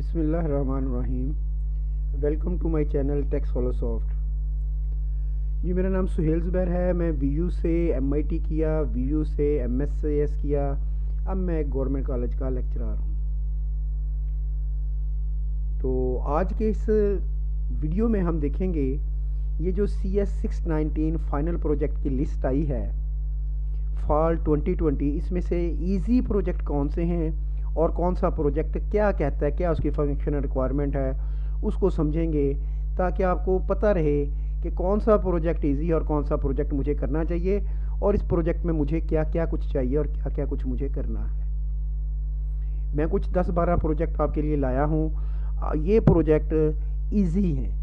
बिस्मिल्लाहिर्रहमानिर्रहीम। Welcome to my channel techs follow soft. जी, मेरा नाम सुहेल ज़ुबैर है। मैं वीयू से MIT किया, वीयू से MSCS किया। अब मैं एक गवर्नमेंट कॉलेज का लेक्चरर हूँ। तो आज के इस वीडियो में हम देखेंगे ये जो CS619 फाइनल प्रोजेक्ट की लिस्ट आई है फॉल 2020, इसमें से इजी प्रोजेक्ट कौन से हैं और कौन सा प्रोजेक्ट क्या कहता है, क्या उसकी फंक्शनल रिक्वायरमेंट है, उसको समझेंगे ताकि आपको पता रहे कि कौन सा प्रोजेक्ट इजी और कौन सा प्रोजेक्ट मुझे करना चाहिए और इस प्रोजेक्ट में मुझे क्या क्या कुछ चाहिए और क्या क्या कुछ मुझे करना है। मैं कुछ 10-12 प्रोजेक्ट आपके लिए लाया हूँ। ये प्रोजेक्ट इजी हैं।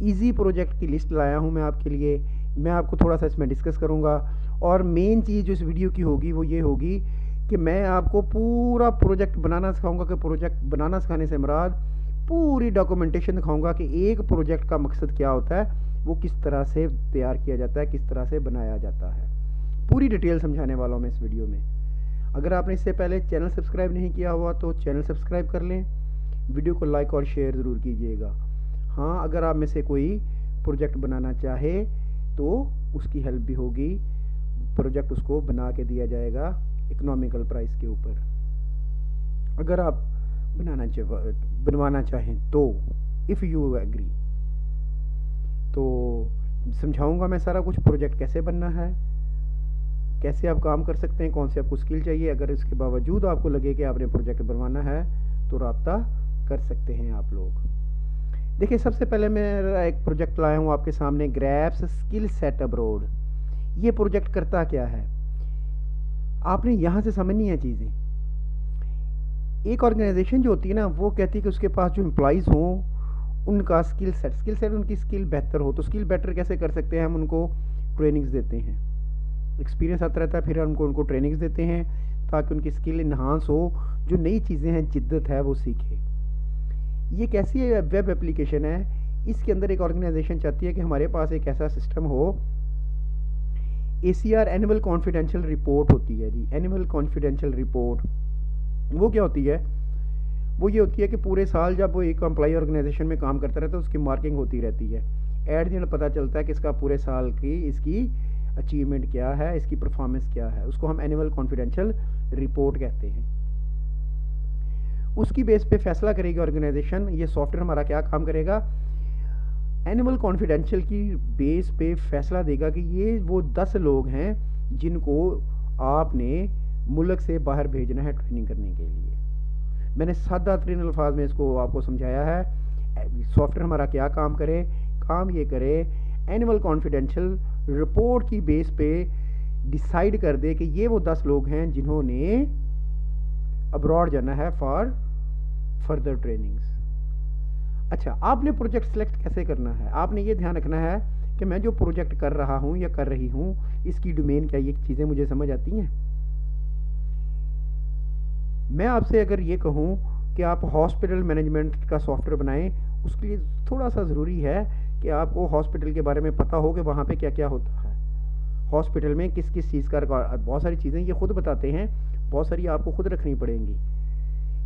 इजी प्रोजेक्ट की लिस्ट लाया हूँ मैं आपके लिए। मैं आपको थोड़ा सा इसमें डिस्कस करूँगा और मेन चीज़ जो इस वीडियो की होगी वो ये होगी कि मैं आपको पूरा प्रोजेक्ट बनाना सिखाऊंगा। कि प्रोजेक्ट बनाना सिखाने से मुराद पूरी डॉक्यूमेंटेशन दिखाऊंगा कि एक प्रोजेक्ट का मकसद क्या होता है, वो किस तरह से तैयार किया जाता है, किस तरह से बनाया जाता है। पूरी डिटेल समझाने वाला हूँ मैं इस वीडियो में। अगर आपने इससे पहले चैनल सब्सक्राइब नहीं किया हुआ तो चैनल सब्सक्राइब कर लें। वीडियो को लाइक और शेयर ज़रूर कीजिएगा। हाँ, अगर आप में से कोई प्रोजेक्ट बनाना चाहे तो उसकी हेल्प भी होगी। प्रोजेक्ट उसको बना के दिया जाएगा इकोनॉमिकल प्राइस के ऊपर। अगर आप बनवाना चाहें तो इफ़ यू एग्री तो समझाऊंगा मैं सारा कुछ। प्रोजेक्ट कैसे बनना है, कैसे आप काम कर सकते हैं, कौन सी आपको स्किल चाहिए। अगर इसके बावजूद आपको लगे कि आपने प्रोजेक्ट बनवाना है तो रब्ता कर सकते हैं आप लोग। देखिए, सबसे पहले मैं एक प्रोजेक्ट लाया हूँ आपके सामने, ग्रैप्स स्किल सेट अब्रोड। ये प्रोजेक्ट करता क्या है, आपने यहाँ से समझनी है चीज़ें। एक ऑर्गेनाइजेशन जो होती है ना, वो कहती है कि उसके पास जो एम्प्लॉइज़ हों उनका स्किल सेट उनकी स्किल बेहतर हो। तो स्किल बेटर कैसे कर सकते हैं, हम उनको ट्रेनिंग्स देते हैं, एक्सपीरियंस आता रहता है, फिर हमको उनको ट्रेनिंग्स देते हैं ताकि उनकी स्किल इन्हांस हो, जो नई चीज़ें हैं, जिद्दत है, वो सीखे। ये कैसी वेब एप्लीकेशन है, इसके अंदर एक ऑर्गेनाइजेशन चाहती है कि हमारे पास एक ऐसा सिस्टम हो। ACR एनुअल कॉन्फिडेंशियल रिपोर्ट होती है जी। एनुअल कॉन्फिडेंशियल रिपोर्ट वो क्या होती है, वो ये होती है कि पूरे साल जब वो एक एम्प्लॉय ऑर्गेनाइजेशन में काम करता रहता है तो उसकी मार्किंग होती रहती है। एट द एंड पता चलता है कि इसका पूरे साल की इसकी अचीवमेंट क्या है, इसकी परफॉर्मेंस क्या है। उसको हम एनुअल कॉन्फिडेंशियल रिपोर्ट कहते हैं। उसकी बेस पे फैसला करेगी ऑर्गेनाइजेशन। ये सॉफ्टवेयर हमारा क्या काम करेगा, एनुअल कॉन्फिडेंशियल की बेस पे फैसला देगा कि ये वो 10 लोग हैं जिनको आपने मुल्क से बाहर भेजना है ट्रेनिंग करने के लिए। मैंने सादा तरीन अल्फाज में इसको आपको समझाया है। सॉफ्टवेयर हमारा क्या काम करे, काम ये करे एनुअल कॉन्फिडेंशियल रिपोर्ट की बेस पे डिसाइड कर दे कि ये वो 10 लोग हैं जिन्होंने अब्रॉड जाना है फॉर फर्दर ट्रेनिंग्स। अच्छा, आपने प्रोजेक्ट सेलेक्ट कैसे करना है, आपने ये ध्यान रखना है कि मैं जो प्रोजेक्ट कर रहा हूँ या कर रही हूँ इसकी डोमेन क्या, ये चीज़ें मुझे समझ आती हैं। मैं आपसे अगर ये कहूँ कि आप हॉस्पिटल मैनेजमेंट का सॉफ्टवेयर बनाएं, उसके लिए थोड़ा सा ज़रूरी है कि आपको हॉस्पिटल के बारे में पता हो कि वहाँ पे क्या क्या होता है, हॉस्पिटल में किस किस चीज़ का रिकॉर्ड। बहुत सारी चीज़ें ये खुद बताते हैं, बहुत सारी आपको खुद रखनी पड़ेंगी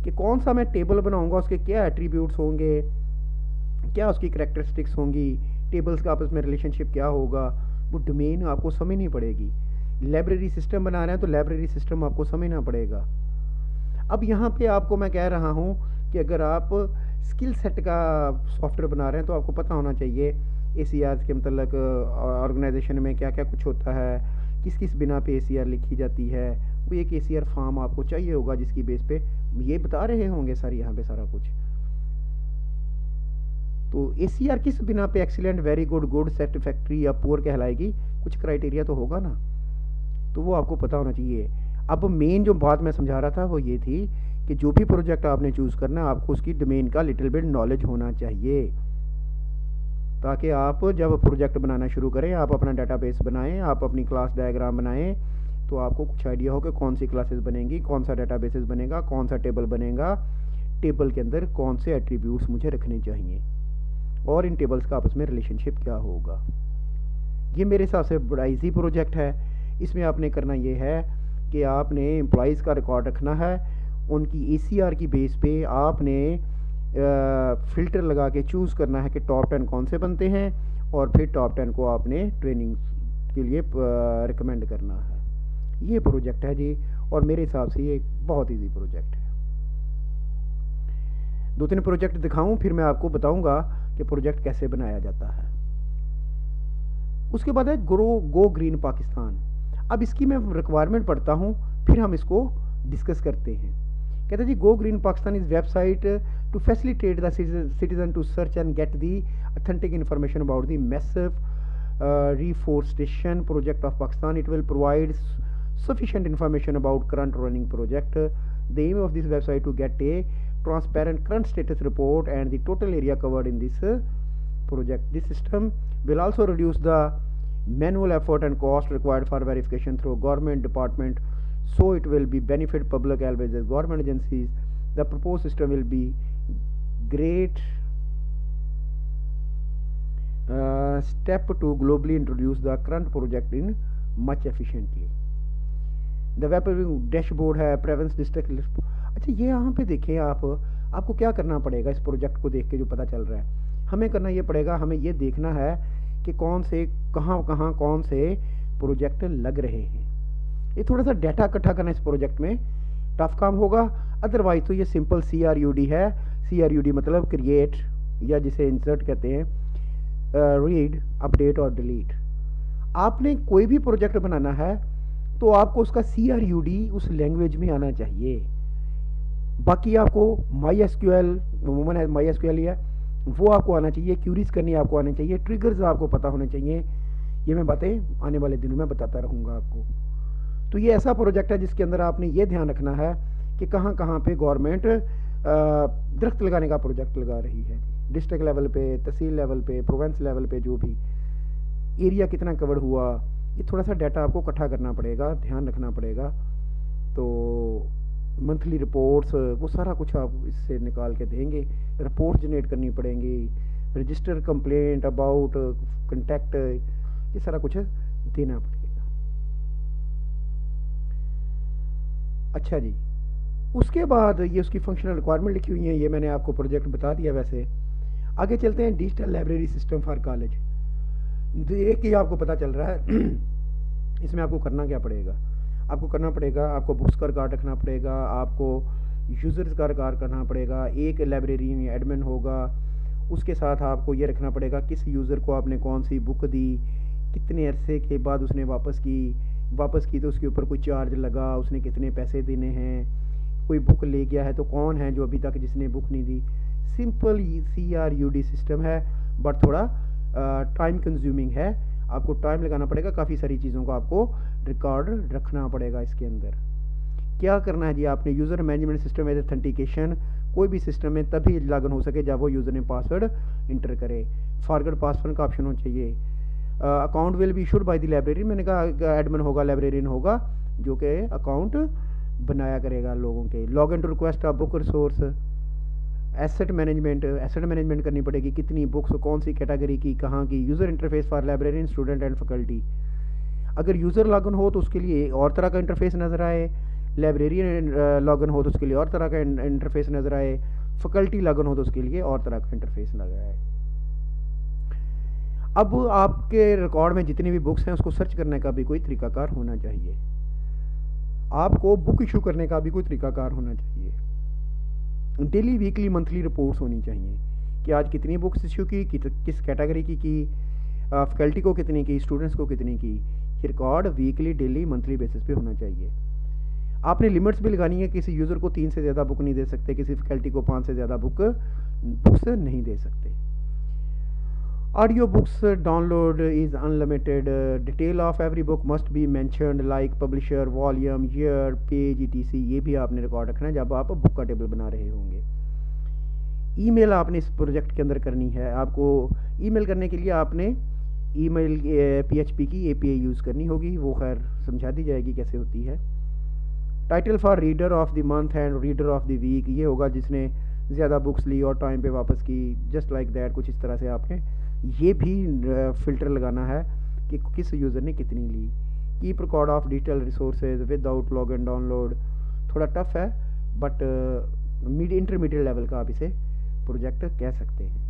कि कौन सा मैं टेबल बनाऊंगा, उसके क्या एट्रीब्यूट्स होंगे, क्या उसकी करैक्टरिस्टिक्स होंगी, टेबल्स का आपस में रिलेशनशिप क्या होगा, वो डोमेन आपको समझनी पड़ेगी। लाइब्रेरी सिस्टम बना रहे हैं तो लाइब्रेरी सिस्टम आपको समझना पड़ेगा। अब यहाँ पे आपको मैं कह रहा हूँ कि अगर आप स्किल सेट का सॉफ्टवेयर बना रहे हैं तो आपको पता होना चाहिए ACR के मतलब ऑर्गेनाइजेशन में क्या क्या कुछ होता है, किस किस बिना पे ACR लिखी जाती है। वो एक ACR फॉर्म आपको चाहिए होगा जिसकी बेस पे ये बता रहे होंगे सर यहाँ पे सारा कुछ। तो ACR किस बिना पे excellent, very good, good, satisfactory या पुअर कहलाएगी, कुछ क्राइटेरिया तो होगा ना, तो वो आपको पता होना चाहिए। अब मेन जो बात मैं समझा रहा था वो ये थी कि जो भी प्रोजेक्ट आपने चूज़ करना है आपको उसकी डोमेन का लिटिल बिट नॉलेज होना चाहिए ताकि आप जब प्रोजेक्ट बनाना शुरू करें, आप अपना डेटाबेस बनाएं, आप अपनी क्लास डायग्राम बनाएं, तो आपको कुछ आइडिया हो कि कौन सी क्लासेस बनेंगी, कौन सा डेटाबेसेस बनेगा, कौन सा टेबल बनेगा, टेबल के अंदर कौन से एट्रीब्यूट्स मुझे रखने चाहिए और इन टेबल्स का आपस में रिलेशनशिप क्या होगा। ये मेरे हिसाब से बड़ा ईजी प्रोजेक्ट है। इसमें आपने करना ये है कि आपने एम्प्लॉइज़ का रिकॉर्ड रखना है, उनकी ACR की बेस पे आपने फ़िल्टर लगा के चूज़ करना है कि टॉप 10 कौन से बनते हैं, और फिर टॉप 10 को आपने ट्रेनिंग के लिए रिकमेंड करना है। ये प्रोजेक्ट है जी, और मेरे हिसाब से ये बहुत ईजी प्रोजेक्ट है। 2-3 प्रोजेक्ट दिखाऊं, फिर मैं आपको बताऊंगा कि प्रोजेक्ट कैसे बनाया जाता है। उसके बाद है गो ग्रीन पाकिस्तान। अब इसकी मैं रिक्वायरमेंट पढ़ता हूँ, फिर हम इसको डिस्कस करते हैं। कहते हैं जी, go green Pakistan is website to facilitate the citizen to search and get the authentic information about the massive reforestation project of Pakistan. It will provide sufficient information about current running project. The aim of this website to get a transparent current status report and the total area covered in this project. This system will also reduce the manual effort and cost required for verification through government department, so it will be benefit public as well as government agencies. The proposed system will be great step to globally introduce the current project in much efficiently. The web dashboard है, प्रेवेंस district list. अच्छा, ये यहाँ पे देखें आपको क्या करना पड़ेगा। इस प्रोजेक्ट को देख के जो पता चल रहा है, हमें करना ये पड़ेगा, हमें ये देखना है कि कौन से कहाँ कौन से प्रोजेक्ट लग रहे हैं। ये थोड़ा सा डाटा इकट्ठा करना इस प्रोजेक्ट में टफ काम होगा, अदरवाइज तो ये सिंपल CRUD है। CRUD मतलब क्रिएट, या जिसे इंसर्ट कहते हैं, रीड, अपडेट और डिलीट। आपने कोई भी प्रोजेक्ट बनाना है तो आपको उसका CRUD उस लैंग्वेज में आना चाहिए। बाकी आपको MySQL, अमूमन है MySQL ही है, वो आपको आना चाहिए। क्यूरीज करनी आपको आनी चाहिए, ट्रिगर्स आपको पता होने चाहिए। ये मैं बातें आने वाले दिनों में बताता रहूँगा आपको। तो ये ऐसा प्रोजेक्ट है जिसके अंदर आपने ये ध्यान रखना है कि कहाँ पे गवर्नमेंट दरख्त लगाने का प्रोजेक्ट लगा रही है। डिस्ट्रिक्ट लेवल पे, तहसील लेवल पे, प्रोविंस लेवल पे, जो भी एरिया कितना कवर हुआ, ये थोड़ा सा डाटा आपको इकट्ठा करना पड़ेगा, ध्यान रखना पड़ेगा। तो मंथली रिपोर्ट्स, वो सारा कुछ आप इससे निकाल के देंगे। रिपोर्ट जनरेट करनी पड़ेंगी, रजिस्टर कंप्लेंट अबाउट कंटेक्ट, ये सारा कुछ देना पड़ेगा। अच्छा जी, उसके बाद ये उसकी फंक्शनल रिक्वायरमेंट लिखी हुई है, ये मैंने आपको प्रोजेक्ट बता दिया। वैसे आगे चलते हैं, digital library system for college. एक ही आपको पता चल रहा है। इसमें आपको करना क्या पड़ेगा, आपको बुक्स का रिकॉर्ड रखना पड़ेगा, आपको यूज़र्स का रिकॉर्ड करना पड़ेगा, एक लाइब्रेरियन या एडमिन होगा। उसके साथ आपको ये रखना पड़ेगा किस यूज़र को आपने कौन सी बुक दी, कितने अरसे के बाद उसने वापस की तो उसके ऊपर कोई चार्ज लगा, उसने कितने पैसे देने हैं, कोई बुक ले गया है तो कौन है जो अभी तक जिसने बुक नहीं दी। सिंपल CRUD सिस्टम है, बट थोड़ा टाइम कंज्यूमिंग है। आपको टाइम लगाना पड़ेगा, काफ़ी सारी चीज़ों को आपको रिकॉर्ड रखना पड़ेगा। इसके अंदर क्या करना है जी, आपने user management system as authentication, कोई भी सिस्टम में तभी लॉगिन हो सके जब वो यूज़र ने पासवर्ड इंटर करे। फॉरगेट पासवर्ड का ऑप्शन होना चाहिए। Account will be issued by the library, मैंने कहा एडमिन होगा, लाइब्रेरियन होगा जो कि अकाउंट बनाया करेगा लोगों के। Log in to request of book resource. Asset management करनी पड़ेगी, कितनी बुक्स, कौन सी कैटेगरी की, कहाँ की। User interface for librarian, student and faculty. अगर यूज़र लॉगिन हो तो उसके लिए और तरह का इंटरफेस नज़र आए, लाइब्रेरियन लॉगिन हो तो उसके लिए और तरह का इंटरफेस नज़र आए, फैकल्टी लॉगिन हो तो उसके लिए और तरह का इंटरफेस नज़र आए। अब आपके रिकॉर्ड में जितनी भी बुक्स हैं उसको सर्च करने का भी कोई तरीकाकार होना चाहिए, आपको बुक इशू करने का भी कोई तरीकाकार होना चाहिए। डेली, वीकली, मंथली रिपोर्ट्स होनी चाहिए कि आज कितनी बुक्स इशू की, किस कैटेगरी की, फैकल्टी को कितनी की, स्टूडेंट्स को कितनी की। ये record weekly, daily, monthly basis पे होना चाहिए। आपने लिमिट्स भी लगानी है, किसी यूज़र को 3 से ज़्यादा बुक नहीं दे सकते, किसी फैकल्टी को 5 से ज़्यादा बुक्स नहीं दे सकते। Audio books download is unlimited. Detail of every book must be mentioned like publisher, volume, year, page, ETC। ये भी आपने रिकॉर्ड रखना है जब आप बुक का टेबल बना रहे होंगे। ईमेल आपने इस प्रोजेक्ट के अंदर करनी है। आपको ईमेल करने के लिए आपने ईमेल PHP की API यूज़ करनी होगी, वो खैर समझा दी जाएगी कैसे होती है। Title for reader of the month and reader of the week, ये होगा जिसने ज़्यादा बुक्स ली और टाइम पे वापस की, जस्ट लाइक दैट। कुछ इस तरह से आपने ये भी फ़िल्टर लगाना है कि किस यूज़र ने कितनी ली। Keep record of digital resources without log and download, थोड़ा टफ है बट मिड इंटरमीडिएट लेवल का आप इसे प्रोजेक्ट कह सकते हैं।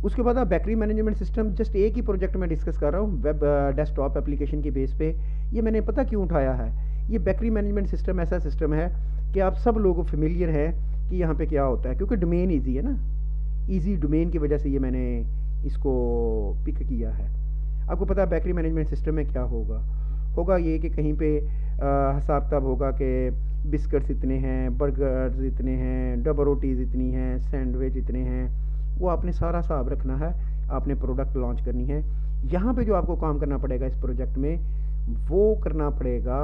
उसके बाद आप बैटरी मैनेजमेंट सिस्टम, जस्ट एक ही प्रोजेक्ट में डिस्कस कर रहा हूँ वेब डेस्कटॉप एप्लीकेशन की बेस पे। ये मैंने पता क्यों उठाया है, ये बैटरी मैनेजमेंट सिस्टम ऐसा सिस्टम है कि आप सब लोगों को फेमिलियर है कि यहाँ पे क्या होता है, क्योंकि डोमेन ईजी है ना, ईजी डोमेन की वजह से ये मैंने इसको पिक किया है। आपको पता है बैटरी मैनेजमेंट सिस्टम में क्या होगा ये कि कहीं पे हिसाब किताब होगा कि बिस्किट्स इतने हैं, बर्गर्स इतने हैं, डबल रोटीज़ इतनी हैं, सैंडविच इतने हैं, वो आपने सारा हिसाब रखना है, आपने प्रोडक्ट लॉन्च करनी है। यहाँ पे जो आपको काम करना पड़ेगा इस प्रोजेक्ट में, वो करना पड़ेगा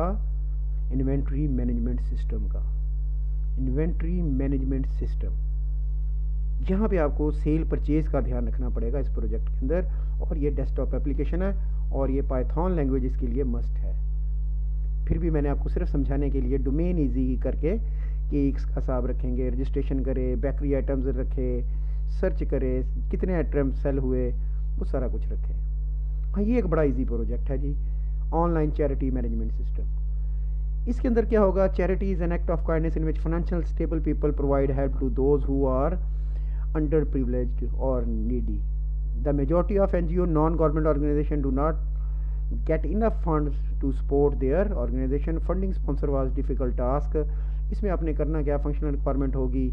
इन्वेंट्री मैनेजमेंट सिस्टम का। इन्वेंट्री मैनेजमेंट सिस्टम, यहाँ पे आपको सेल परचेज का ध्यान रखना पड़ेगा इस प्रोजेक्ट के अंदर, और ये डेस्कटॉप एप्लीकेशन है और ये पाइथन लैंग्वेज इसके लिए मस्ट है। फिर भी मैंने आपको सिर्फ समझाने के लिए डोमेन ईजी करके कि इसका हिसाब रखेंगे, रजिस्ट्रेशन करे, बेकरी आइटम्स रखे, सर्च करे कितने आइटम सेल हुए, वो सारा कुछ रखे। हाँ, ये एक बड़ा इजी प्रोजेक्ट है जी, ऑनलाइन चैरिटी मैनेजमेंट सिस्टम। इसके अंदर क्या होगा, charity is an act of kindness in which financial stable people provide help to those who are अंडर प्रिविलेज्ड और नीडी। The majority of NGO non government organization do not get enough funds to support their organization. Funding sponsor was difficult task. इसमें आपने करना क्या, functional requirement होगी,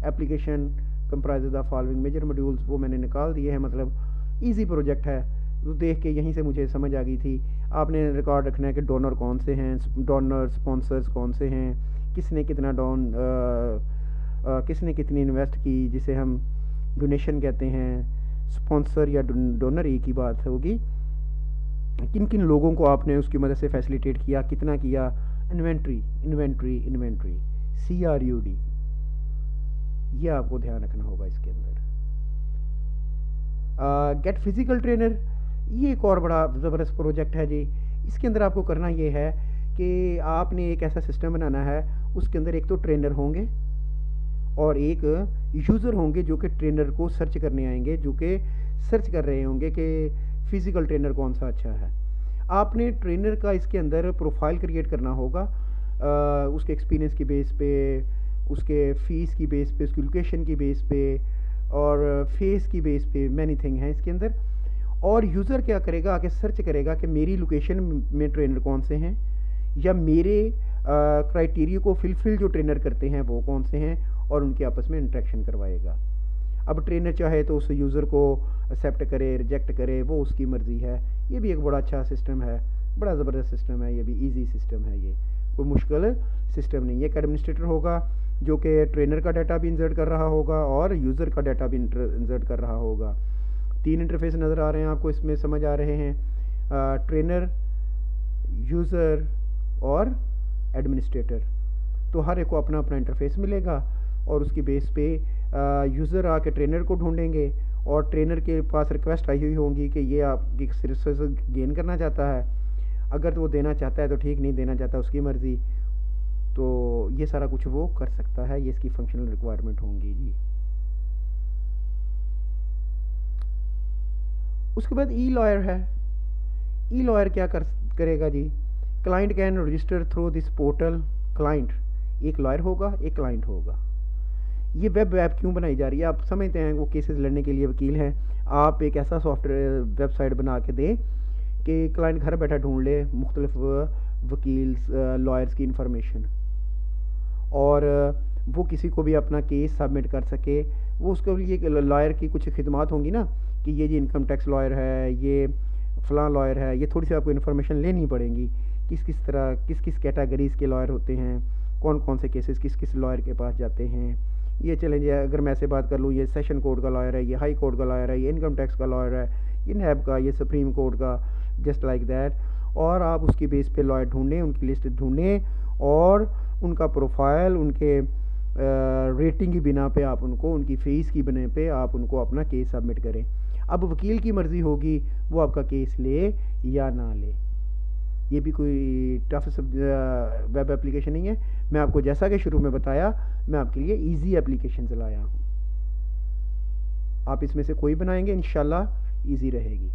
application comprises the following major modules, वो मैंने निकाल दिए हैं। मतलब इजी प्रोजेक्ट है, तो देख के यहीं से मुझे समझ आ गई थी। आपने रिकॉर्ड रखना है कि डोनर कौन से हैं, डोनर स्पॉन्सर्स कौन से हैं, किसने कितना किसने कितनी इन्वेस्ट की, जिसे हम डोनेशन कहते हैं। स्पॉन्सर या डोनर एक ही बात होगी, किन किन लोगों को आपने उसकी मदद से फैसिलिटेट किया, कितना किया। इन्वेंट्री इन्वेंट्री इन्वेंट्री CRUD, ये आपको ध्यान रखना होगा इसके अंदर। गेट फिजिकल ट्रेनर, ये एक और बड़ा ज़बरदस्त प्रोजेक्ट है जी। इसके अंदर आपको करना ये है कि आपने एक ऐसा सिस्टम बनाना है, उसके अंदर एक तो ट्रेनर होंगे और एक यूज़र होंगे जो कि ट्रेनर को सर्च करने आएंगे, जो कि सर्च कर रहे होंगे कि फिज़िकल ट्रेनर कौन सा अच्छा है। आपने ट्रेनर का इसके अंदर प्रोफाइल क्रिएट करना होगा, उसके एक्सपीरियंस की बेस पे, उसके फ़ीस की बेस पे, उसकी लोकेशन की बेस पे और फेस की बेस पे, मैनी थिंग है इसके अंदर। और यूज़र क्या करेगा, आके सर्च करेगा कि मेरी लोकेशन में ट्रेनर कौन से हैं, या मेरे क्राइटेरिया को फिलफिल जो ट्रेनर करते हैं वो कौन से हैं, और उनके आपस में इंटरेक्शन करवाएगा। अब ट्रेनर चाहे तो उस यूज़र को एक्सेप्ट करे, रिजेक्ट करे, वो उसकी मर्ज़ी है। ये भी एक बड़ा अच्छा सिस्टम है, बड़ा ज़बरदस्त सिस्टम है, ये भी इजी सिस्टम है, ये कोई मुश्किल सिस्टम नहीं है। एक एडमिनिस्ट्रेटर होगा जो कि ट्रेनर का डाटा भी इंसर्ट कर रहा होगा और यूज़र का डाटा भी इंसर्ट कर रहा होगा। 3 इंटरफेस नज़र आ रहे हैं आपको, इसमें समझ आ रहे हैं, ट्रेनर, यूज़र और एडमिनिस्ट्रेटर। तो हर एक को अपना अपना इंटरफेस मिलेगा और उसकी बेस पे यूज़र आके ट्रेनर को ढूंढेंगे और ट्रेनर के पास रिक्वेस्ट आई हुई होंगी कि ये आपकी सर्विसेज गेन करना चाहता है। अगर तो वो देना चाहता है तो ठीक, नहीं देना चाहता उसकी मर्ज़ी। तो ये सारा कुछ वो कर सकता है, ये इसकी फंक्शनल रिक्वायरमेंट होंगी जी। उसके बाद ई-लॉयर है। ई-लॉयर क्या करेगा जी, client can register through this portal. Client एक लॉयर होगा, एक क्लाइंट होगा। ये वेब ऐप क्यों बनाई जा रही है, आप समझते हैं वो केसेस लड़ने के लिए वकील हैं। आप एक ऐसा सॉफ्टवेयर वेबसाइट बना के दें कि क्लाइंट घर बैठा ढूंढ ले मुख्तलिफ वकील लॉयर्स की इंफॉर्मेशन, और वो किसी को भी अपना केस सबमिट कर सके। वो उसके लिए लॉयर की कुछ खिदमात होंगी ना, कि ये जी इनकम टैक्स लॉयर है, ये फ़लाँ लॉयर है, ये थोड़ी सी आपको इन्फॉर्मेशन लेनी पड़ेगी, किस किस तरह किस किस कैटेगरीज़ के लॉयर होते हैं, कौन कौन से केसेस किस किस लॉयर के पास जाते हैं। ये चलें जी, अगर मैं ऐसे बात कर लूँ, ये सेशन कोर्ट का लॉयर है, ये हाई कोर्ट का लॉयर है, ये इनकम टैक्स का लॉयर है, ये नैब का, ये सुप्रीम कोर्ट का, जस्ट लाइक दैट। और आप उसकी बेस पे लॉयर ढूंढें, उनकी लिस्ट ढूंढें और उनका प्रोफाइल, उनके रेटिंग की बिना पे आप उनको, उनकी फ़ीस की बिना पे आप उनको अपना केस सबमिट करें। अब वकील की मर्ज़ी होगी वो आपका केस ले या ना ले। ये भी कोई टफ वेब एप्लीकेशन नहीं है। मैं आपको जैसा कि शुरू में बताया, मैं आपके लिए इजी एप्लीकेशन लाया हूँ। आप इसमें से कोई बनाएंगे इंशाल्लाह इजी रहेगी।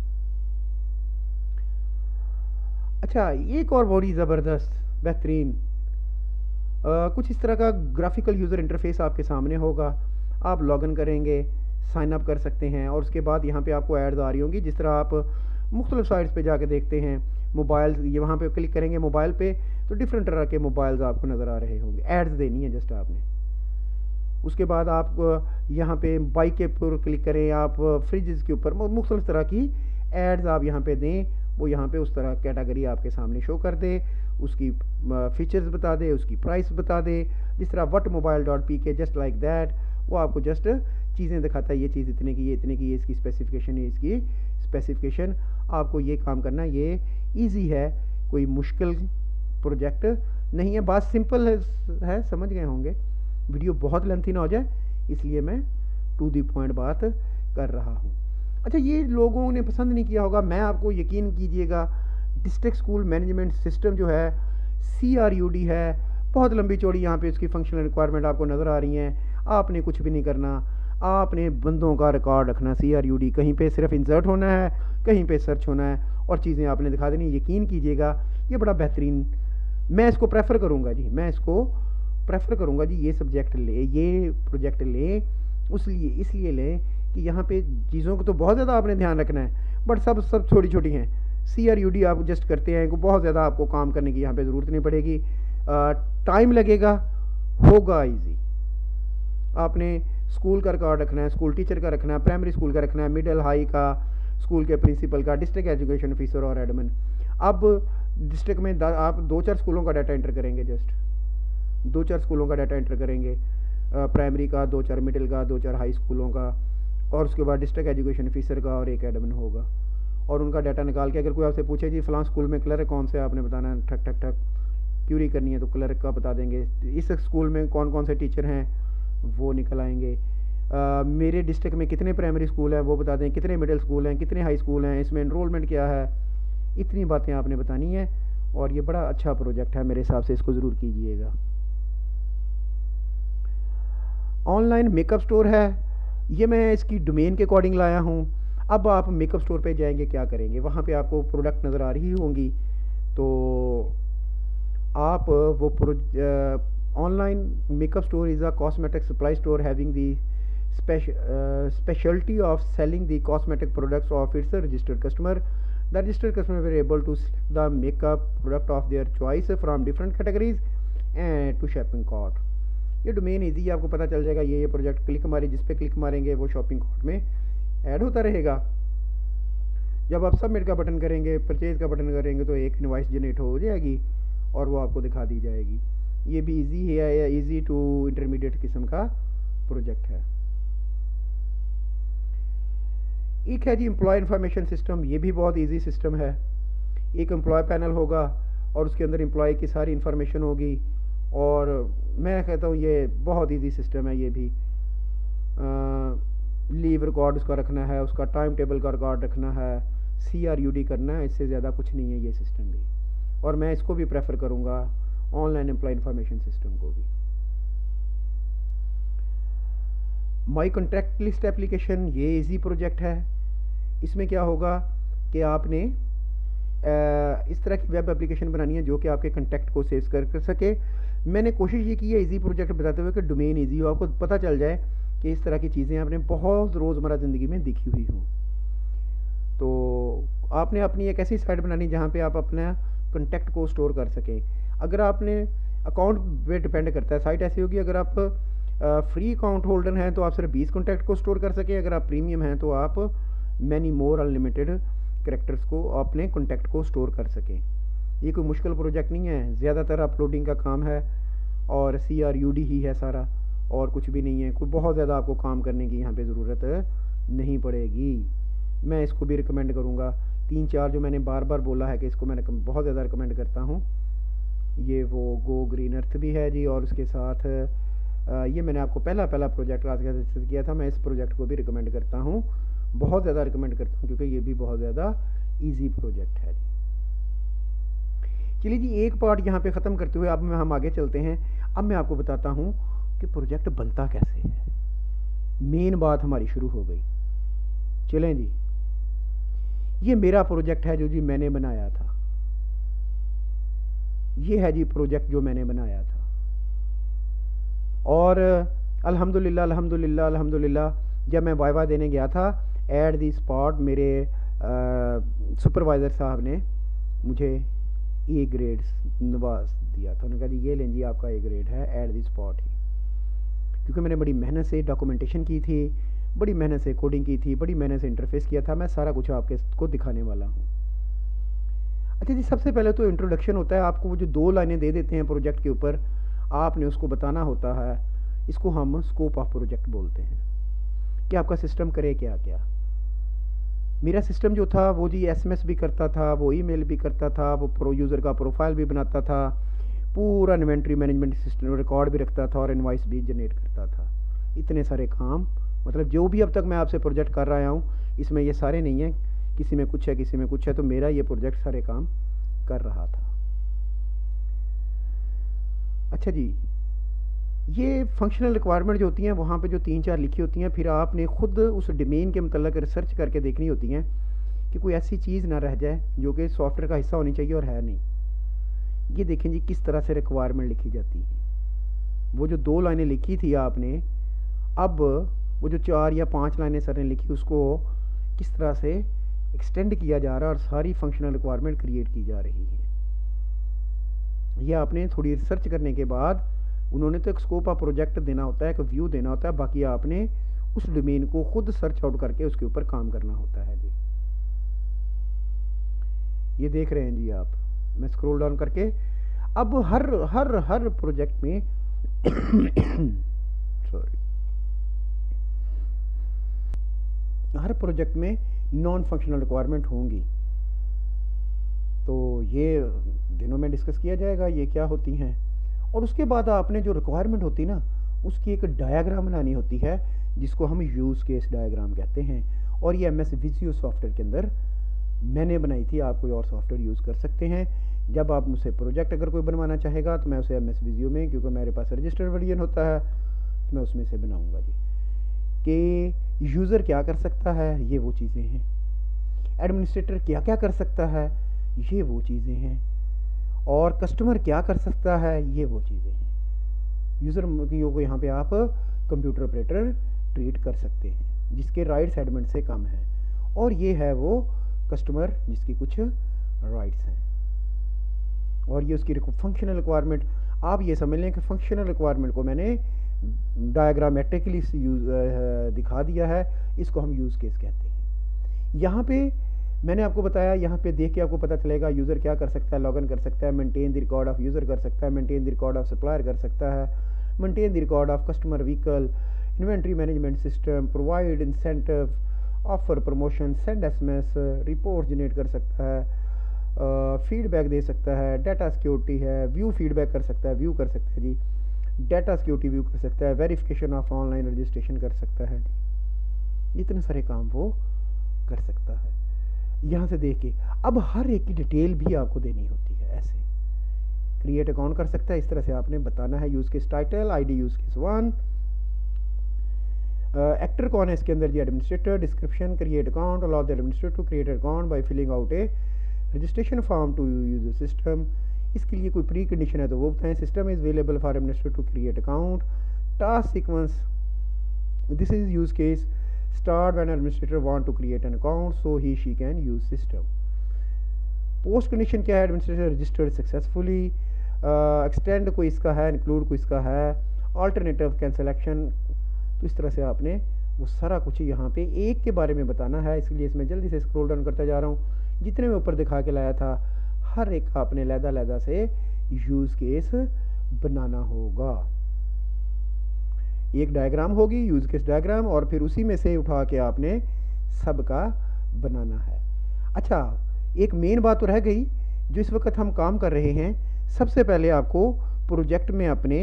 अच्छा, एक और बड़ी ज़बरदस्त बेहतरीन कुछ इस तरह का ग्राफिकल यूज़र इंटरफेस आपके सामने होगा। आप लॉगिन करेंगे, साइन अप कर सकते हैं और उसके बाद यहाँ पे आपको एड्स आ रही होंगी। जिस तरह आप मुख्तलिफ साइट्स पे जाके देखते हैं, मोबाइल ये वहाँ पे क्लिक करेंगे मोबाइल पे तो डिफरेंट तरह के मोबाइल्स आपको नज़र आ रहे होंगे। एड्स देनी है जस्ट आपने। उसके बाद आप यहाँ पे बाइक के ऊपर क्लिक करें, आप फ्रिज के ऊपर मुख्तलिफ तरह की एड्स आप यहाँ पे दें, वो यहाँ पे उस तरह कैटेगरी आपके सामने शो कर दे, उसकी फीचर्स बता दे, उसकी प्राइस बता दे। जिस तरह whatmobile.pk जस्ट लाइक दैट, वो आपको जस्ट चीज़ें दिखाता है, ये चीज़ इतने की, ये इतने की, ये इसकी स्पेसिफिकेशन है, इसकी स्पेसिफिकेशन। आपको ये काम करना, ये ईजी है, कोई मुश्किल प्रोजेक्ट नहीं है, बात सिंपल है, समझ गए होंगे। वीडियो बहुत लेंथी ना हो जाए इसलिए मैं टू दी पॉइंट बात कर रहा हूँ। अच्छा, ये लोगों ने पसंद नहीं किया होगा, मैं आपको यकीन कीजिएगा, डिस्ट्रिक्ट स्कूल मैनेजमेंट सिस्टम जो है CRUD है, बहुत लंबी चौड़ी यहाँ पे इसकी फंक्शनल रिक्वायरमेंट आपको नज़र आ रही हैं। आपने कुछ भी नहीं करना, आपने बंदों का रिकॉर्ड रखना। CRUD कहीं पे सिर्फ इंसर्ट होना है, कहीं पे सर्च होना है और चीज़ें आपने दिखा देनी। यकीन कीजिएगा ये बड़ा बेहतरीन, मैं इसको प्रेफर करूँगा जी, मैं इसको प्रेफर करूँगा जी, ये सब्जेक्ट ले, ये प्रोजेक्ट ले, इसलिए लें कि यहाँ पे चीज़ों को तो बहुत ज़्यादा आपने ध्यान रखना है, बट सब छोटी छोटी हैं। CRUD आप जस्ट करते हैं, को बहुत ज़्यादा आपको काम करने की यहाँ पे ज़रूरत नहीं पड़ेगी, टाइम लगेगा, होगा ईजी। आपने स्कूल का रिकॉर्ड रखना है, स्कूल टीचर का रखना है, प्राइमरी स्कूल का रखना है, मिडिल हाई का, स्कूल के प्रिंसिपल का, डिस्ट्रिक्ट एजुकेशन ऑफिसर और एडमिन। अब डिस्ट्रिक्ट में आप 2-4 स्कूलों का डाटा एंटर करेंगे, जस्ट 2-4 स्कूलों का डाटा एंटर करेंगे, प्राइमरी का, 2-4 मिडिल का, 2-4 हाई स्कूलों का, और उसके बाद डिस्ट्रिक्ट एजुकेशन ऑफिसर का और एक एडमिन होगा। और उनका डाटा निकाल के अगर कोई आपसे पूछे जी फ़लाँ स्कूल में क्लर्क कौन से, आपने बताना है, ठक ठक ठक क्यूरी करनी है तो क्लर्क का बता देंगे। इस स्कूल में कौन कौन से टीचर हैं वो निकल आएंगे। मेरे डिस्ट्रिक्ट में कितने प्राइमरी स्कूल हैं वो बता दें, कितने मिडिल स्कूल हैं, कितने हाई स्कूल हैं, इसमें एनरोलमेंट क्या है। इतनी बातें आपने बतानी है और ये बड़ा अच्छा प्रोजेक्ट है मेरे हिसाब से, इसको ज़रूर कीजिएगा। ऑनलाइन मेकअप स्टोर है, ये मैं इसकी डोमेन के अकॉर्डिंग लाया हूँ। अब आप मेकअप स्टोर पे जाएंगे, क्या करेंगे, वहाँ पे आपको प्रोडक्ट नज़र आ रही होंगी, तो आप वो online makeup store is a cosmetic supply store having the specialty of selling the cosmetic products of its registered customer. The registered customer were able to select the makeup product of their choice from different categories and to shopping cart. ये domain easy, आपको पता चल जाएगा ये project, click मारिए, जिस पे click मारेंगे वो शॉपिंग कार्ट में ऐड होता रहेगा। जब आप सबमिट का बटन करेंगे, परचेज का बटन करेंगे तो एक इनवॉइस जनरेट हो जाएगी और वो आपको दिखा दी जाएगी। ये भी इजी है, या इजी टू इंटरमीडिएट किस्म का प्रोजेक्ट है। एक है जी एम्प्लॉय इन्फॉर्मेशन सिस्टम, ये भी बहुत इजी सिस्टम है। एक एम्प्लॉय पैनल होगा और उसके अंदर एम्प्लॉय की सारी इन्फॉर्मेशन होगी, और मैं कहता हूँ ये बहुत इजी सिस्टम है। ये भी लीव रिकॉर्ड उसका रखना है, उसका टाइम टेबल का रिकॉर्ड रखना है, CRUD करना है, इससे ज़्यादा कुछ नहीं है ये सिस्टम भी। और मैं इसको भी प्रेफर करूँगा, ऑनलाइन एम्प्लॉय इन्फॉर्मेशन सिस्टम को भी। माई कॉन्टैक्ट लिस्ट एप्लीकेशन, ये इजी प्रोजेक्ट है। इसमें क्या होगा कि आपने इस तरह की वेब एप्लीकेशन बनानी है जो कि आपके कॉन्टैक्ट को सेव कर सके। मैंने कोशिश ये की है इजी प्रोजेक्ट बताते हुए कि डोमेन इजी हो, आपको पता चल जाए कि इस तरह की चीज़ें आपने बहुत रोज़मर्रा ज़िंदगी में दिखी हुई हों। तो आपने अपनी एक ऐसी साइट बनानी जहाँ पे आप अपना कॉन्टैक्ट को स्टोर कर सकें। अगर आपने अकाउंट पे डिपेंड करता है, साइट ऐसी होगी अगर आप फ्री अकाउंट होल्डर हैं तो आप सिर्फ 20 कॉन्टैक्ट को स्टोर कर सकें, अगर आप प्रीमियम हैं तो आप मैनी मोर अनलिमिटेड कैरेक्टर्स को अपने कॉन्टैक्ट को स्टोर कर सकें। ये कोई मुश्किल प्रोजेक्ट नहीं है, ज़्यादातर अपलोडिंग का काम है और CRUD ही है सारा, और कुछ भी नहीं है। कोई बहुत ज़्यादा आपको काम करने की यहाँ पे ज़रूरत नहीं पड़ेगी। मैं इसको भी रिकमेंड करूँगा। 3-4 जो मैंने बार बार बोला है कि इसको मैंने बहुत ज़्यादा रिकमेंड करता हूँ, ये वो गो ग्रीन अर्थ भी है जी, और उसके साथ ये मैंने आपको पहला प्रोजेक्ट क्लास का डिस्कस किया था, मैं इस प्रोजेक्ट को भी रिकमेंड करता हूँ, बहुत ज़्यादा रिकमेंड करता हूँ, क्योंकि ये भी बहुत ज़्यादा इजी प्रोजेक्ट है। चलिए जी, एक पार्ट यहाँ पे ख़त्म करते हुए अब हम आगे चलते हैं। अब मैं आपको बताता हूँ कि प्रोजेक्ट बनता कैसे है। मेन बात हमारी शुरू हो गई। चलें जी, ये मेरा प्रोजेक्ट है जो जी मैंने बनाया था। ये है जी प्रोजेक्ट जो मैंने बनाया था। और अल्हम्दुलिल्लाह अल्हम्दुलिल्लाह अल्हम्दुलिल्लाह जब मैं वाइवा देने गया था एट दी स्पॉट मेरे सुपरवाइज़र साहब ने मुझे ए ग्रेड नवाज दिया था। उन्होंने कहा जी ये लें जी आपका ए ग्रेड है एट दी स्पॉट ही, क्योंकि मैंने बड़ी मेहनत से डॉक्यूमेंटेशन की थी, बड़ी मेहनत से कोडिंग की थी, बड़ी मेहनत से इंटरफेस किया था। मैं सारा कुछ आपके को दिखाने वाला हूँ। अच्छा जी, सबसे पहले तो इंट्रोडक्शन होता है, आपको वो जो 2 लाइनें दे देते हैं प्रोजेक्ट के ऊपर, आपने उसको बताना होता है। इसको हम स्कोप ऑफ प्रोजेक्ट बोलते हैं कि आपका सिस्टम करे क्या क्या। मेरा सिस्टम जो था वो जी एसएमएस भी करता था, वो ईमेल भी करता था, वो प्रो यूज़र का प्रोफाइल भी बनाता था, पूरा इन्वेंट्री मैनेजमेंट सिस्टम रिकॉर्ड भी रखता था और इनवाइस भी जनरेट करता था। इतने सारे काम, मतलब जो भी अब तक मैं आपसे प्रोजेक्ट कर रहा हूँ इसमें ये सारे नहीं हैं, किसी में कुछ है किसी में कुछ है, तो मेरा ये प्रोजेक्ट सारे काम कर रहा था। अच्छा जी, ये फंक्शनल रिक्वायरमेंट जो होती हैं वहाँ पे जो 3-4 लिखी होती हैं, फिर आपने खुद उस डोमेन के मतलब रिसर्च करके देखनी होती हैं कि कोई ऐसी चीज़ ना रह जाए जो कि सॉफ्टवेयर का हिस्सा होनी चाहिए और है नहीं। ये देखें जी किस तरह से रिक्वायरमेंट लिखी जाती है। वो जो 2 लाइनें लिखी थी आपने, अब वो जो 4 या 5 लाइनें सर ने लिखी उसको किस तरह से एक्सटेंड किया जा रहा है और सारी फंक्शनल रिक्वायरमेंट क्रिएट की जा रही है। ये आपने थोड़ी रिसर्च करने के बाद, उन्होंने तो एक स्कोप ऑफ प्रोजेक्ट देना होता है, एक व्यू देना होता है, बाकी आपने उस डोमेन को खुद सर्च आउट करके उसके ऊपर काम करना होता है जी। ये देख रहे हैं जी आप, मैं स्क्रॉल डाउन करके अब हर हर हर प्रोजेक्ट में सॉरी, हर प्रोजेक्ट में नॉन फंक्शनल रिक्वायरमेंट होंगी, तो ये दिनों में डिस्कस किया जाएगा ये क्या होती हैं। और उसके बाद आपने जो रिक्वायरमेंट होती ना उसकी एक डायग्राम बनानी होती है जिसको हम यूज़ केस डायग्राम कहते हैं, और ये एमएस विजियो सॉफ्टवेयर के अंदर मैंने बनाई थी। आप कोई और सॉफ्टवेयर यूज़ कर सकते हैं। जब आप मुझसे प्रोजेक्ट अगर कोई बनवाना चाहेगा तो मैं उसे एमएस विजियो में, क्योंकि मेरे पास रजिस्टर्ड वर्जन होता है, तो मैं उसमें से बनाऊँगा जी। कि यूज़र क्या कर सकता है, ये वो चीज़ें हैं। एडमिनिस्ट्रेटर क्या क्या कर सकता है, ये वो चीज़ें हैं। और कस्टमर क्या कर सकता है, ये वो चीज़ें हैं। यूज़र को यहाँ पे आप कंप्यूटर ऑपरेटर ट्रीट कर सकते हैं जिसके राइट्स एडमिन से कम है, और ये है वो कस्टमर जिसकी कुछ राइट्स हैं। और ये उसकी फंक्शनल रिक्वायरमेंट, आप ये समझ लें कि फंक्शनल रिक्वायरमेंट को मैंने डायग्रामेटिकली दिखा दिया है। इसको हम यूज़ केस कहते हैं। यहाँ पे मैंने आपको बताया, यहाँ पे देख के आपको पता चलेगा यूज़र क्या कर सकता है। लॉगिन कर सकता है, maintain the record of user कर सकता है, maintain the record of supplier कर सकता है, maintain the record of customer vehicle, inventory management system, provide incentive, offer promotion, send SMS, report generate कर सकता है, फीडबैक दे सकता है, डाटा सिक्योरिटी है, व्यू फीडबैक कर सकता है, व्यू कर सकता है जी, डाटा सिक्योरिटी व्यू कर सकता है, वेरिफिकेशन ऑफ ऑनलाइन रजिस्ट्रेशन कर सकता है जी। इतने सारे काम वो कर सकता है। यहाँ से देख के अब हर एक की डिटेल भी आपको देनी होती है। ऐसे क्रिएट अकाउंट कर सकता है, इस तरह से आपने बताना है। Use case title, ID use case 1, actor कौन है इसके अंदर जी, administrator, description, create account, allow the administrator to create account by filling out a registration form to use the system. इसके लिए कोई प्री कंडीशन है तो वो बताएं। System is available for administrator to create account, task sequence, this is use case start when administrator want to create an account so he she can use system. Post condition क्या है, administrator registered successfully, extend कोई इसका है, include कोई इसका है, alternative cancel action. तो इस तरह से आपने वो सारा कुछ यहाँ पे एक के बारे में बताना है। इसलिए इसमें जल्दी से स्क्रॉल डाउन करता जा रहा हूँ। जितने मैं ऊपर दिखा के लाया था हर एक का आपने लहदा से यूज़ केस बनाना होगा। एक डायग्राम होगी यूज़ केस डायग्राम, और फिर उसी में से उठा के आपने सबका बनाना है। अच्छा, एक मेन बात तो रह गई जो इस वक्त हम काम कर रहे हैं। सबसे पहले आपको प्रोजेक्ट में अपने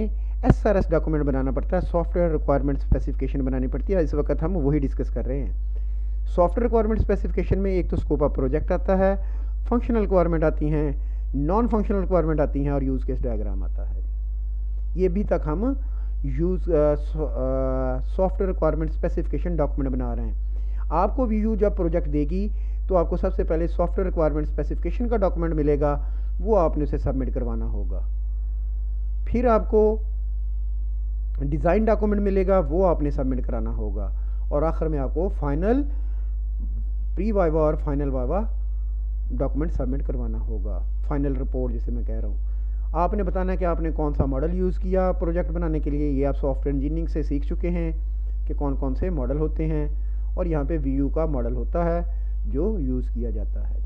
SRS डॉक्यूमेंट बनाना पड़ता है, सॉफ्टवेयर रिक्वायरमेंट स्पेसिफिकेशन बनानी पड़ती है। इस वक्त हम वही डिस्कस कर रहे हैं। सॉफ्टवेयर रिक्वायरमेंट स्पेसिफिकेशन में एक तो स्कोप ऑफ प्रोजेक्ट आता है, फंक्शनल रिक्वायरमेंट आती हैं, नॉन फंक्शनल रिक्वायरमेंट आती हैं, और यूज़ केस डायग्राम आता है। ये भी तक हम सॉफ्टवेयर रिक्वायरमेंट स्पेसिफिकेशन डॉक्यूमेंट बना रहे हैं। आपको वीयू जब प्रोजेक्ट देगी तो आपको सबसे पहले सॉफ्टवेयर रिक्वायरमेंट स्पेसिफिकेशन का डॉक्यूमेंट मिलेगा, वो आपने उसे सबमिट करवाना होगा। फिर आपको डिज़ाइन डॉक्यूमेंट मिलेगा, वो आपने सबमिट कराना होगा, और आखिर में आपको फाइनल प्री वाइवा और फाइनल वाइवा डॉक्यूमेंट सबमिट करवाना होगा, फाइनल रिपोर्ट जिसे मैं कह रहा हूँ। आपने बताना है कि आपने कौन सा मॉडल यूज़ किया प्रोजेक्ट बनाने के लिए। ये आप सॉफ्टवेयर इंजीनियरिंग से सीख चुके हैं कि कौन कौन से मॉडल होते हैं, और यहाँ पे वीयू का मॉडल होता है जो यूज़ किया जाता है।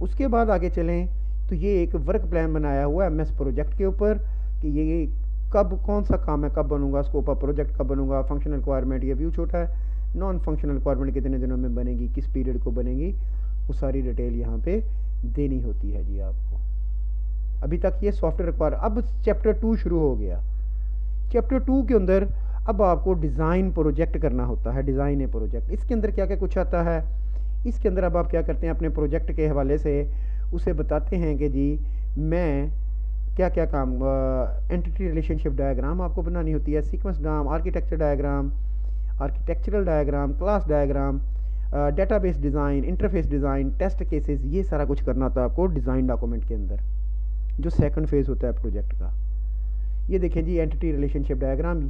उसके बाद आगे चलें तो ये एक वर्क प्लान बनाया हुआ है एमएस प्रोजेक्ट के ऊपर कि ये कब कौन सा काम है, कब बनूंगा, स्कोप ऑफ प्रोजेक्ट कब बनूंगा, फंक्शनल रिक्वायरमेंट, ये व्यू छोटा है, नॉन फंक्शनल रिक्वायरमेंट कितने दिनों में बनेगी, किस पीरियड को बनेगी, वो सारी डिटेल यहाँ पे देनी होती है जी आपको। अभी तक ये सॉफ्टवेयर रिक्वायर, अब चैप्टर 2 शुरू हो गया। चैप्टर 2 के अंदर अब आपको डिज़ाइन प्रोजेक्ट करना होता है, डिज़ाइन है प्रोजेक्ट। इसके अंदर क्या क्या कुछ आता है, इसके अंदर अब आप क्या करते हैं, अपने प्रोजेक्ट के हवाले से उसे बताते हैं कि जी मैं क्या क्या काम, एंटिटी रिलेशनशिप डायग्राम आपको बनानी होती है, sequence diagram, architecture diagram, architectural diagram, class diagram, database design, interface design, test cases, ये सारा कुछ करना होता है आपको डिज़ाइन डॉक्यूमेंट के अंदर, जो सेकंड फेज़ होता है प्रोजेक्ट का। ये देखें जी एंटिटी रिलेशनशिप डायग्राम,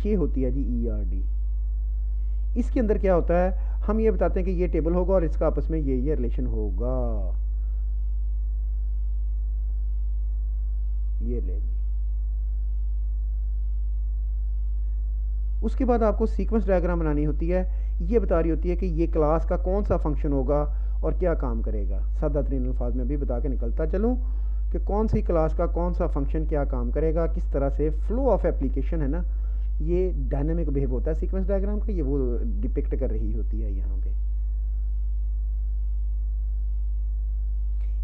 ये होती है जी ERD। इसके अंदर क्या होता है, हम ये बताते हैं कि ये टेबल होगा और इसका आपस में ये रिलेशन होगा, ये ले ली। उसके बाद आपको सीक्वेंस डायग्राम बनानी होती है, ये बता रही होती है कि ये क्लास का कौन सा फंक्शन होगा और क्या काम करेगा। सादा तरीन अल्फाज में भी बता के निकलता चलूँ कि कौन सी क्लास का कौन सा फंक्शन क्या काम करेगा, किस तरह से फ्लो ऑफ एप्लीकेशन है ना, ये डायनामिक बिहेव होता है सीक्वेंस डायग्राम का, ये वो डिपिक्ट कर रही होती है यहाँ पे।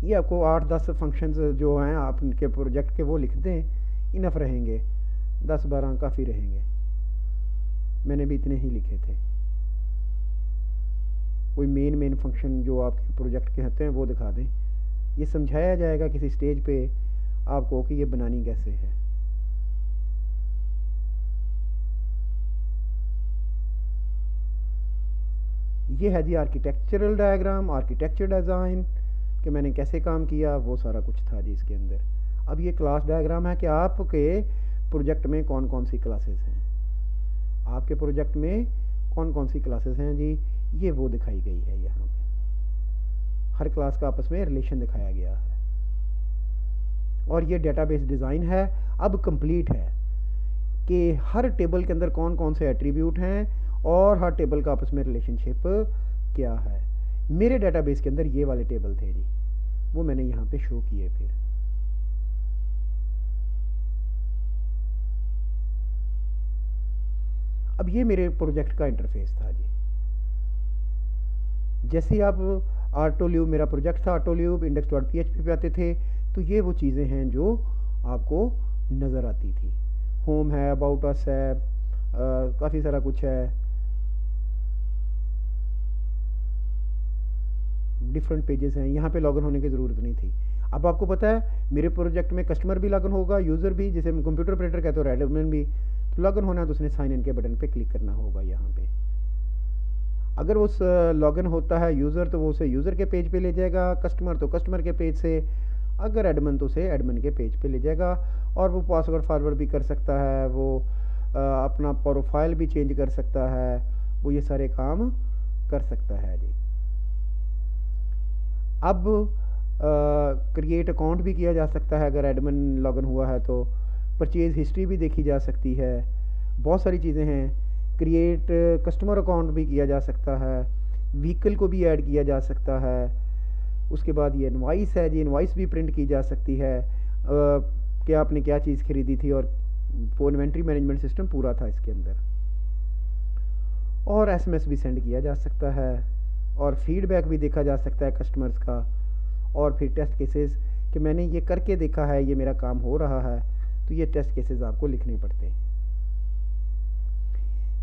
ये आपको 8-10 फंक्शंस जो हैं आप उनके प्रोजेक्ट के वो लिख दें, इनफ रहेंगे, 10-12 काफ़ी रहेंगे, मैंने भी इतने ही लिखे थे। कोई मेन फंक्शन जो आपके प्रोजेक्ट के होते हैं वो दिखा दें, ये समझाया जाएगा किसी स्टेज पे आपको कि ये बनानी कैसे है। ये है जी आर्किटेक्चरल डायग्राम, आर्किटेक्चर डिज़ाइन कि मैंने कैसे काम किया, वो सारा कुछ था जी इसके अंदर। अब ये क्लास डायग्राम है कि आपके प्रोजेक्ट में कौन कौन सी क्लासेस हैं, आपके प्रोजेक्ट में कौन कौन सी क्लासेस हैं जी, ये वो दिखाई गई है यहाँ पे, हर क्लास का आपस में रिलेशन दिखाया गया है। और ये डेटाबेस डिज़ाइन है, अब कंप्लीट है कि हर टेबल के अंदर कौन कौन से एट्रीब्यूट हैं और हर टेबल का आपस में रिलेशनशिप क्या है। मेरे डेटाबेस के अंदर ये वाले टेबल थे जी, वो मैंने यहाँ पे शो किए। फिर अब ये मेरे प्रोजेक्ट का इंटरफेस था जी। जैसे आप ऑटोल्यूब, मेरा प्रोजेक्ट था ऑटोल्यूब, index.php पे आते थे, तो ये वो चीज़ें हैं जो आपको नज़र आती थी। होम है, अबाउट अस है, काफ़ी सारा कुछ है, डिफरेंट पेजेस हैं। यहाँ पे लॉगिन होने की ज़रूरत नहीं थी। अब आपको पता है मेरे प्रोजेक्ट में कस्टमर भी लॉगिन होगा, यूज़र भी, जिसे हम कंप्यूटर ऑपरेटर कहते हो, एडमिन भी। तो लॉगिन होना है तो उसने साइन इन के बटन पे क्लिक करना होगा यहाँ पे। अगर वो लॉगिन होता है यूज़र तो वो उसे यूज़र के पेज पे ले जाएगा, कस्टमर तो कस्टमर के पेज से, अगर एडमिन तो उसे एडमिन के पेज पे ले जाएगा। और वो पासवर्ड फॉरवर्ड भी कर सकता है, वो अपना प्रोफाइल भी चेंज कर सकता है, वो ये सारे काम कर सकता है जी। अब क्रिएट अकाउंट भी किया जा सकता है अगर एडमिन लॉगिन हुआ है तो, परचेज़ हिस्ट्री भी देखी जा सकती है, बहुत सारी चीज़ें हैं। क्रिएट कस्टमर अकाउंट भी किया जा सकता है, व्हीकल को भी ऐड किया जा सकता है। उसके बाद ये इनवाइस है जी, इनवाइस भी प्रिंट की जा सकती है कि आपने क्या चीज़ खरीदी थी, और वो इन्वेंट्री मैनेजमेंट सिस्टम पूरा था इसके अंदर। और SMS भी सेंड किया जा सकता है, और फीडबैक भी देखा जा सकता है कस्टमर्स का, और फिर टेस्ट केसेस कि मैंने ये करके देखा है, ये मेरा काम हो रहा है, तो ये टेस्ट केसेस आपको लिखने पड़ते हैं।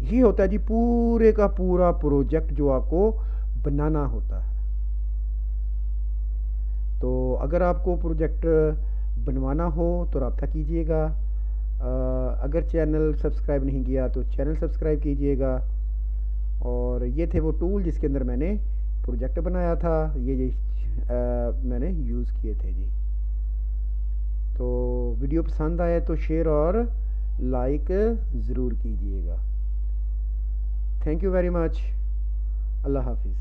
ये होता है जी पूरे का पूरा प्रोजेक्ट जो आपको बनाना होता है। तो अगर आपको प्रोजेक्ट बनवाना हो तो रब्ता कीजिएगा, अगर चैनल सब्सक्राइब नहीं किया तो चैनल सब्सक्राइब कीजिएगा। और ये थे वो टूल जिसके अंदर मैंने प्रोजेक्ट बनाया था, ये मैंने यूज़ किए थे जी। तो वीडियो पसंद आए तो शेयर और लाइक ज़रूर कीजिएगा। Thank you very much. अल्लाह हाफिज़।